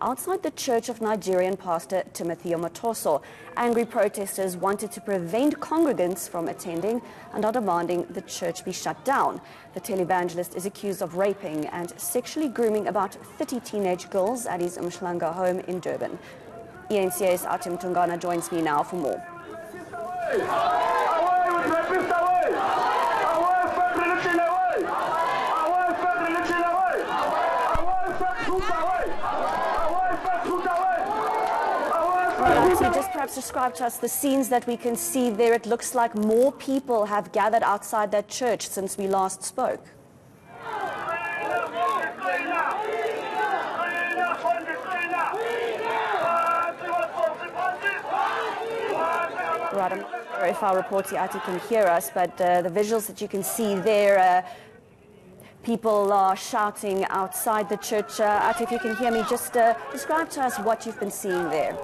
outside the church of Nigerian pastor Timothy Omotoso. Angry protesters wanted to prevent congregants from attending and are demanding the church be shut down. The televangelist is accused of raping and sexually grooming about 30 teenage girls at his Umhlanga home in Durban. ENCA's Atim Tungana joins me now for more. So just perhaps describe to us the scenes that we can see there. It looks like more people have gathered outside that church since we last spoke. Right, I'm not sure if our reporter Ati can hear us, but the visuals that you can see there, people are shouting outside the church. Ati, if you can hear me, just describe to us what you've been seeing there.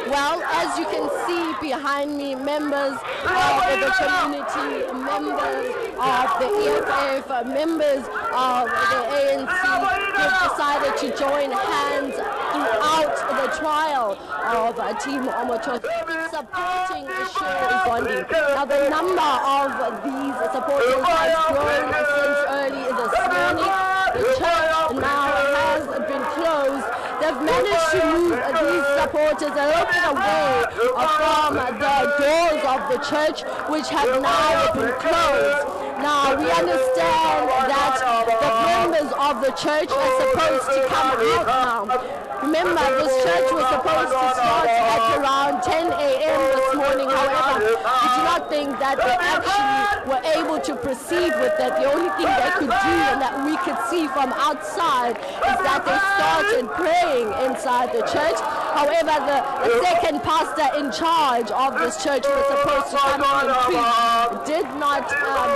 Well, as you can see behind me, members of the community, members of the EFF, members of the ANC have decided to join hands throughout the trial of Team Omotoso, supporting Cheryl Zondi. Now, the number of these supporters has grown since early this morning. The church now has been closed. They've managed to move these supporters a little bit away from the doors of the church, which have now been closed. Now, we understand that the members of the church are supposed to come out now. Remember, this church was supposed to start at around 10 a.m. this morning. However, we do not think that they actually were able to proceed with that. The only thing they could do and that we could see from outside is that they started praying inside the church. However, the second pastor in charge of this church was supposed to come and preach, did not come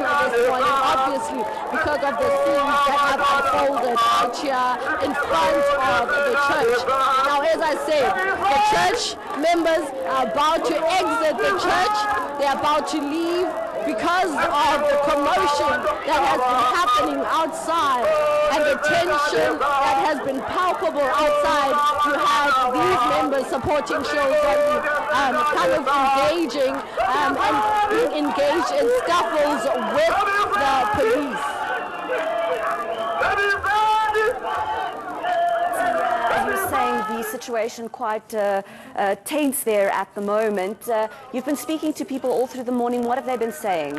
this morning, obviously because of the scenes that have unfolded out here in front of the church. Now, as I said, the church members are about to exit the church. They're about to leave because of the commotion that has been happening outside and the tension that has been palpable outside. You have these members supporting Cheryl Zondi kind of engaging and being engaged in scuffles with the police. As you were saying, the situation quite tense there at the moment. You've been speaking to people all through the morning. What have they been saying?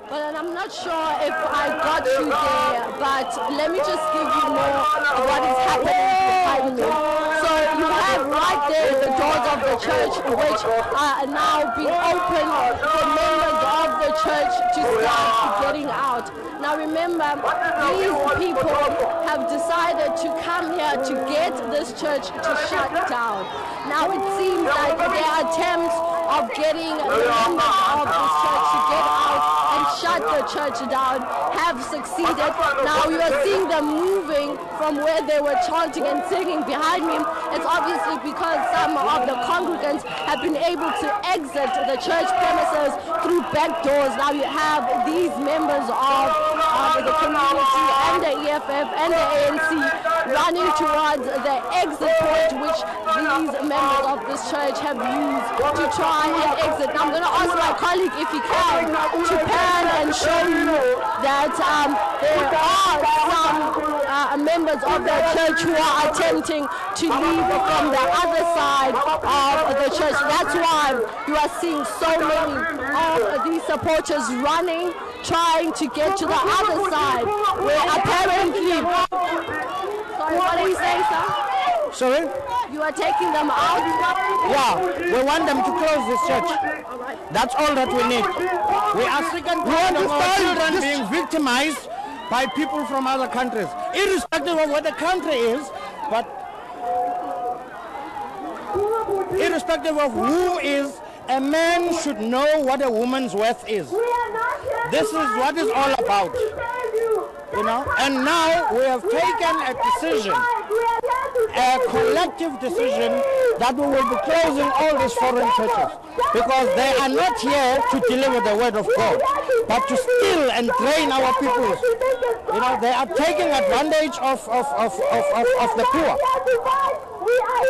Well, and I'm not sure if I got you there, but let me just give you more of what is happening behind me. So you have right there the doors of the church, which are now being opened for members of the church to start getting out. Now remember, these people have decided to come here to get this church to shut down. Now it seems like their attempts of getting the members of this church to get out and shut the church down have succeeded. Now you are seeing them moving from where they were chanting and singing behind me. It's obviously because some of the congregants have been able to exit the church premises through back doors. Now you have these members of the community and the EFF and the ANC running towards the exit point which these members of this church have used to try and exit. Now I'm going to ask my colleague if he can to pan and show you that there are some members of the church who are attempting to leave from the other side of the church. That's why you are seeing so many of these supporters running, trying to get to the other side, where apparently... Sorry, what are you saying, sir? Sorry? You are taking them out? Yeah, we want them to close this church. That's all that we need. We are sick and tired of our children being victimized by people from other countries, irrespective of what the country is, but irrespective of who is, a man should know what a woman's worth is. This is what it's all about, you know. And now we have taken a decision, a collective decision, that we will be closing all these foreign churches because they are not here to deliver the word of God. but to steal and drain our people. You know, they are taking advantage of the poor.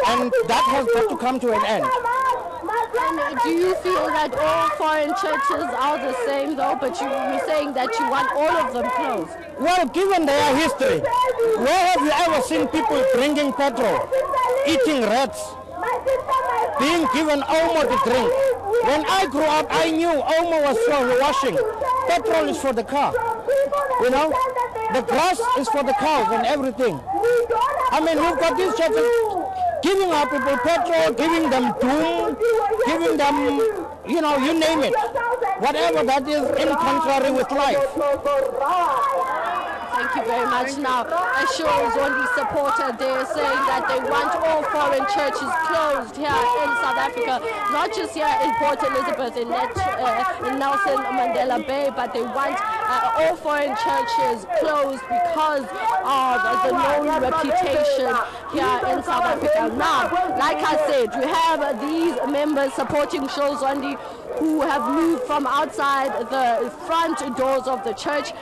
And that has got to come to an end. And do you feel that all foreign churches are the same though, but you're saying that you want all of them closed? Well, given their history, where have you ever seen people drinking petrol, eating rats, being given Omo to drink? When I grew up, I knew Omo was for washing. Petrol is for the car. You know, the grass is for the cows and everything. I mean, we've got these churches giving our people petrol, giving them doom, giving them, you know, you name it. Whatever that is in contrary with life. Thank you very much. Now, a Shores Only supporter, they're saying that they want all foreign churches closed here in South Africa, not just here in Port Elizabeth, in Nelson Mandela Bay, but they want all foreign churches closed because of the known reputation here in South Africa. Now, like I said, we have these members supporting Shores Only who have moved from outside the front doors of the church,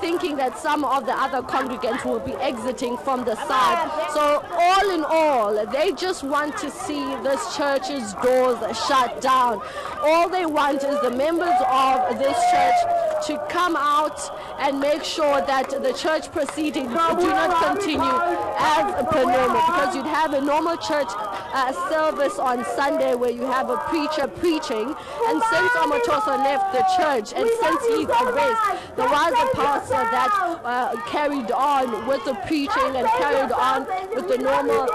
thinking that some of the other congregants will be exiting from the side. So all in all, they just want to see this church's doors shut down. All they want is the members of this church to come out and make sure that the church proceedings do not continue as per normal, because you'd have a normal church service on Sunday where you have a preacher preaching, and since Omotoso left the church and since his arrest, there was a pastor that carried on with the preaching and carried on with the normal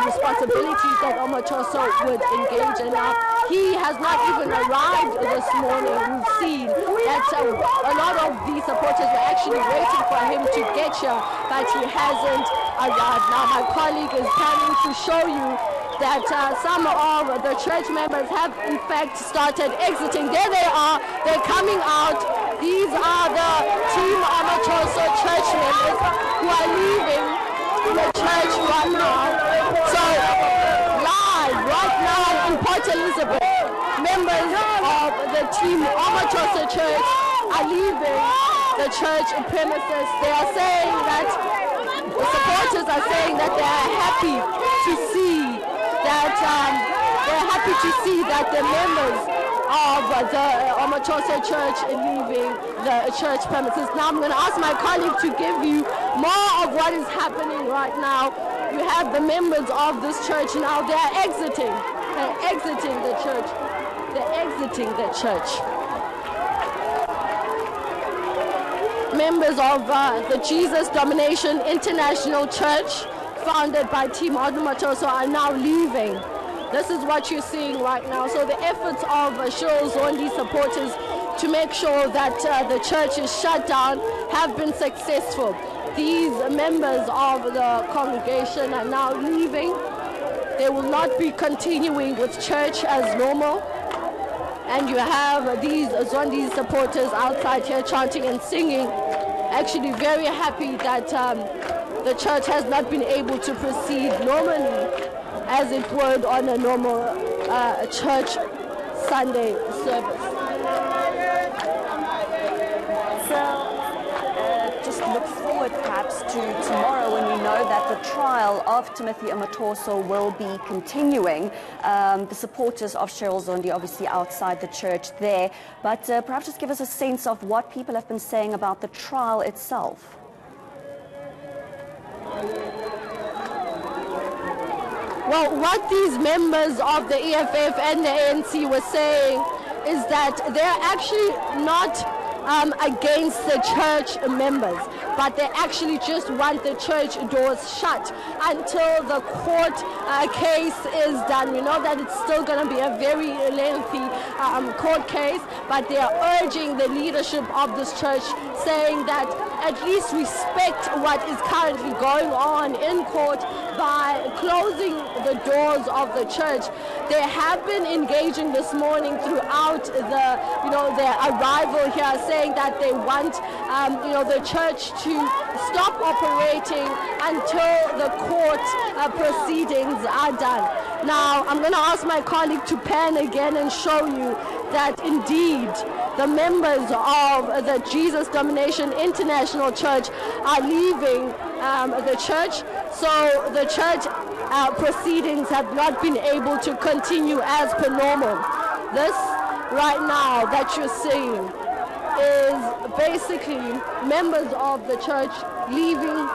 responsibilities that Omotoso would engage in. Now, he has not even arrived this morning. We've seen that a lot of these supporters were actually waiting for him to get here, but he hasn't arrived. Now, my colleague is coming to show you that some of the church members have in fact started exiting. There they are, they're coming out. These are the Team Omotoso church members who are leaving the church right now. So, live right now in Port Elizabeth, members of the Team Omotoso church are leaving the church premises. They are saying that, the supporters are saying that they are happy to see that the members of the Omotoso church are leaving the church premises. Now I'm going to ask my colleague to give you more of what is happening right now. You have the members of this church now. They are exiting. They're exiting the church. They're exiting the church. Members of the Jesus Domination International Church, founded by Team Omotoso, are now leaving. This is what you're seeing right now. So the efforts of Shores Only supporters to make sure that the church is shut down have been successful. These members of the congregation are now leaving. They will not be continuing with church as normal. And you have these Zondi supporters outside here chanting and singing, actually very happy that the church has not been able to proceed normally as it would on a normal church Sunday service. So just look forward perhaps to tomorrow when we know that the trial of Timothy Omotoso will be continuing. The supporters of Cheryl Zondi obviously outside the church there, but perhaps just give us a sense of what people have been saying about the trial itself. Well, what these members of the EFF and the ANC were saying is that they're actually not against the church members, but they actually just want the church doors shut until the court case is done. We know that it's still going to be a very lengthy court case, but they are urging the leadership of this church, saying that at least respect what is currently going on in court by closing the doors of the church. They have been engaging this morning throughout their arrival here, saying that they want the church to stop operating until the court proceedings are done. Now I'm going to ask my colleague to pan again and show you that indeed the members of the Jesus Domination International Church are leaving the church. So the church proceedings have not been able to continue as per normal. This right now that you're seeing is basically members of the church leaving,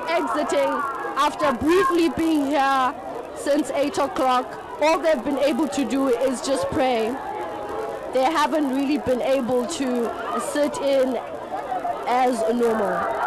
exiting after briefly being here since 8 o'clock. All they've been able to do is just pray. They haven't really been able to sit in as normal.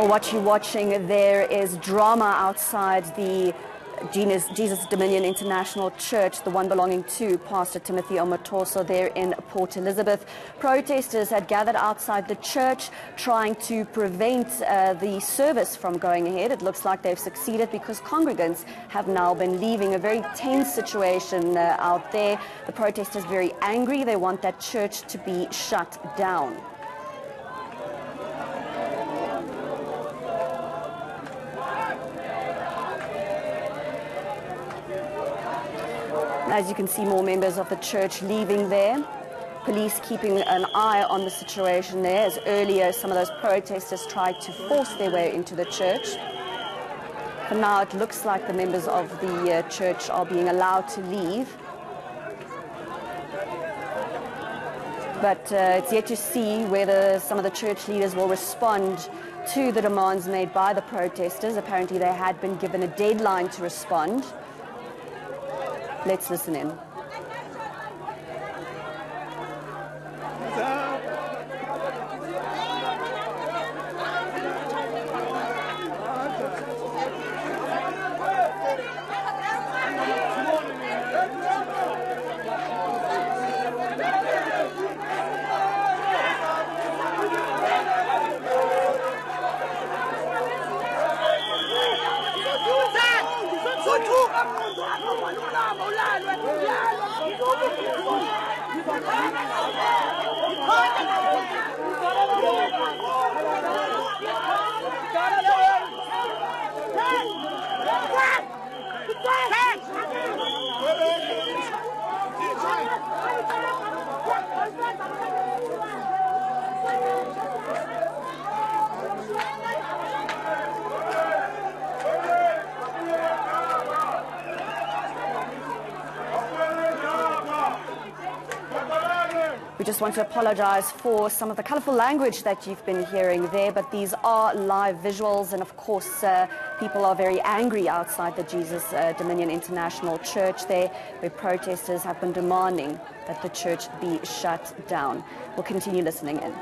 What you're watching there is drama outside the Jesus Dominion International Church, the one belonging to Pastor Timothy Omotoso there in Port Elizabeth. Protesters had gathered outside the church trying to prevent the service from going ahead. It looks like they've succeeded because congregants have now been leaving. A very tense situation out there. The protesters very angry. They want that church to be shut down. As you can see, more members of the church leaving there. Police keeping an eye on the situation there, as earlier some of those protesters tried to force their way into the church. For now, it looks like the members of the church are being allowed to leave. But it's yet to see whether some of the church leaders will respond to the demands made by the protesters. Apparently, they had been given a deadline to respond. Let's listen in. We just want to apologize for some of the colorful language that you've been hearing there, but these are live visuals, and of course people are very angry outside the Jesus Dominion International Church there, where protesters have been demanding that the church be shut down. We'll continue listening in.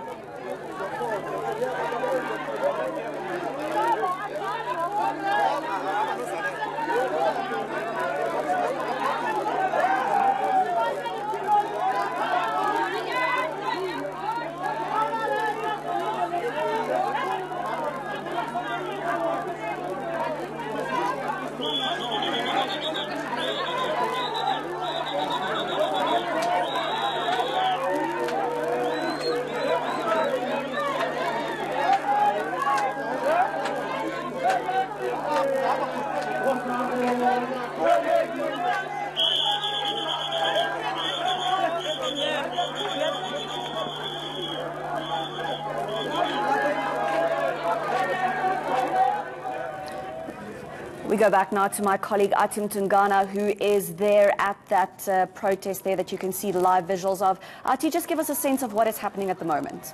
We go back now to my colleague Atim Tungana, who is there at that protest there that you can see the live visuals of. Ati, just give us a sense of what is happening at the moment.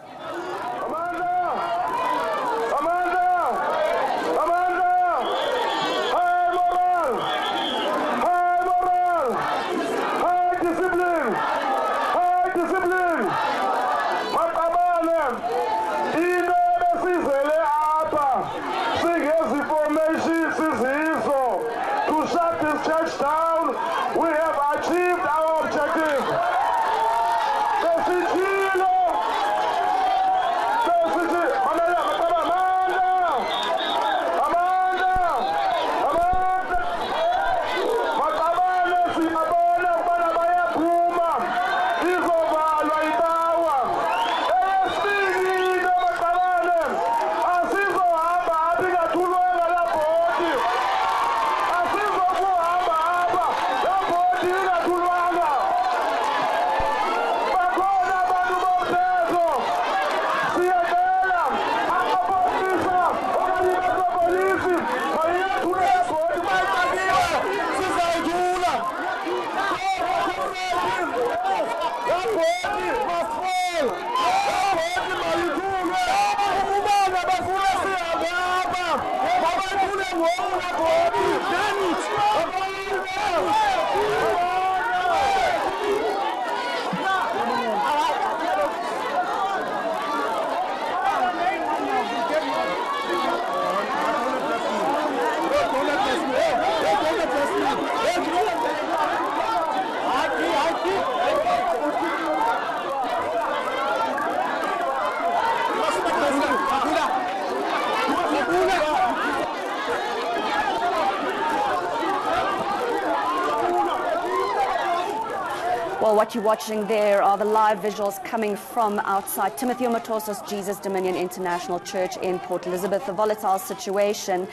Well, what you're watching there are the live visuals coming from outside Timothy Omotoso's Jesus Dominion International Church in Port Elizabeth. The volatile situation.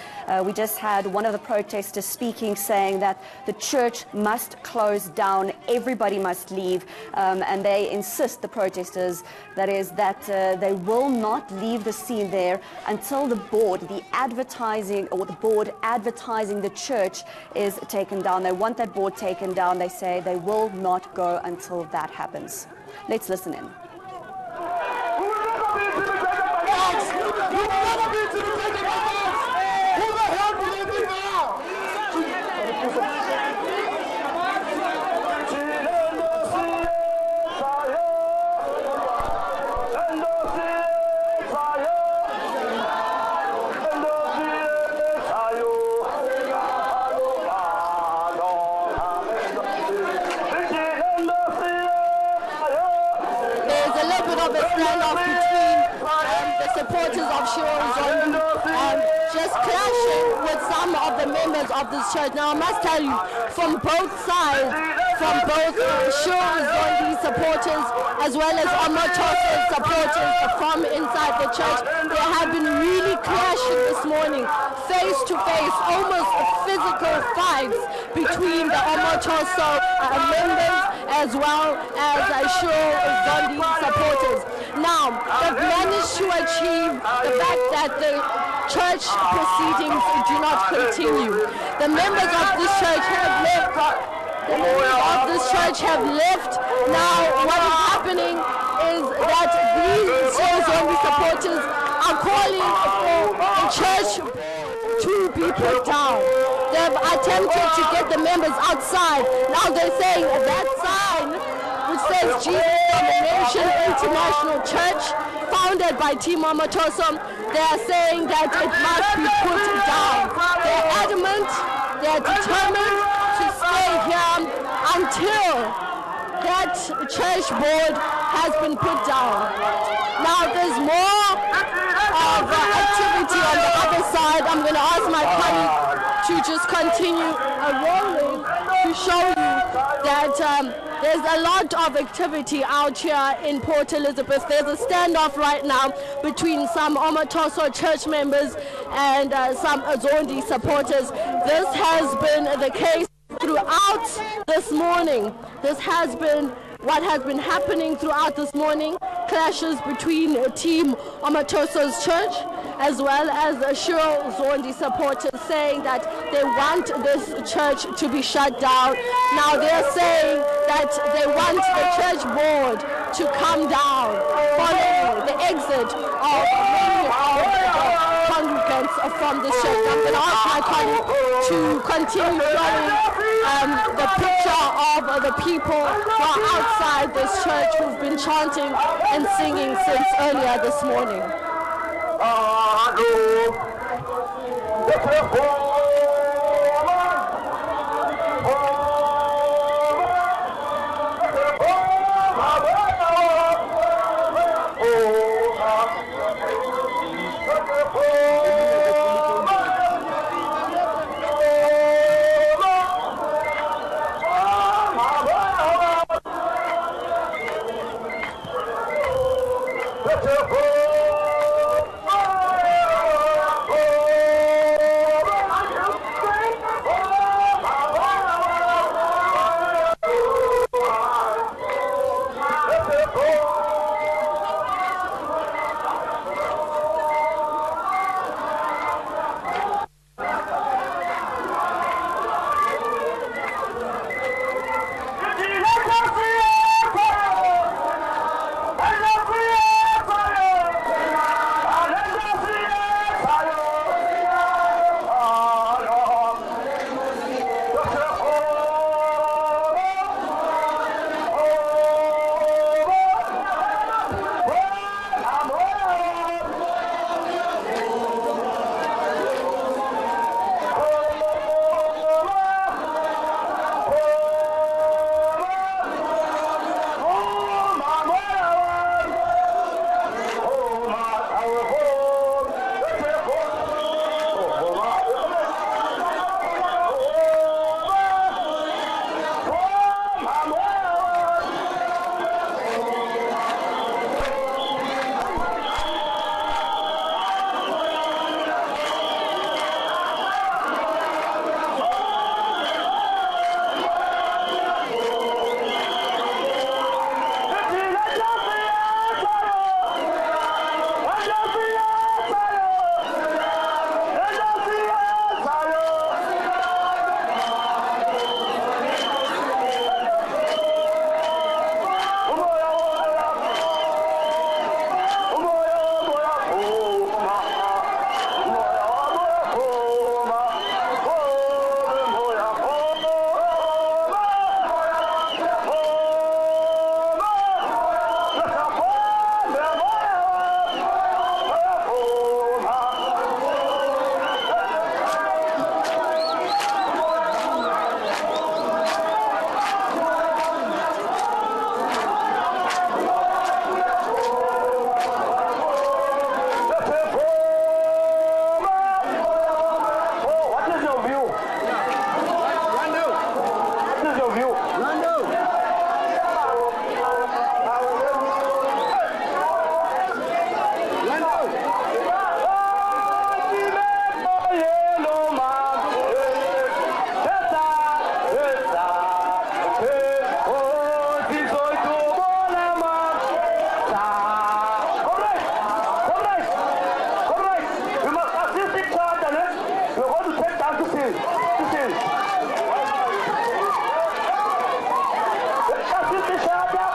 We just had one of the protesters speaking, saying that the church must close down, everybody must leave, and they insist, the protesters, that is, that they will not leave the scene there until the board, the advertising, or the board advertising the church is taken down. They want that board taken down. They say they will not go until that happens. Let's listen in. Of this church. Now I must tell you, from both sides, from both Zondi supporters as well as Omotoso supporters from inside the church, there have been really clashing this morning, face to face, almost physical fights between the Omotoso members as well as Zondi supporters. Now, they've managed to achieve the fact that the church proceedings do not continue. The members of this church have left. Now, what is happening is that these Zondi supporters are calling for the church to be put down. They've attempted to get the members outside. Now they're saying that sign, which says Jesus Dominion International Church, founded by Team Omotoso, they are saying that it must be put down. They're adamant, they're determined to stay here until that church board has been put down. Now there's more of activity on the other side. I'm going to ask my colleague to just continue rolling to show you that there's a lot of activity out here in Port Elizabeth. There's a standoff right now between some Omotoso church members and some Zondi supporters. This has been the case throughout this morning. This has been what has been happening throughout this morning. clashes between Team Omotoso's church as well as Shiro Zondi supporters saying that they want this church to be shut down. Now they're saying that they want the church board to come down following the exit of many of the congregants from this church. I'm going to ask my colleague to continue showing the picture of the people who are outside this church who've been chanting and singing since earlier this morning. Assist the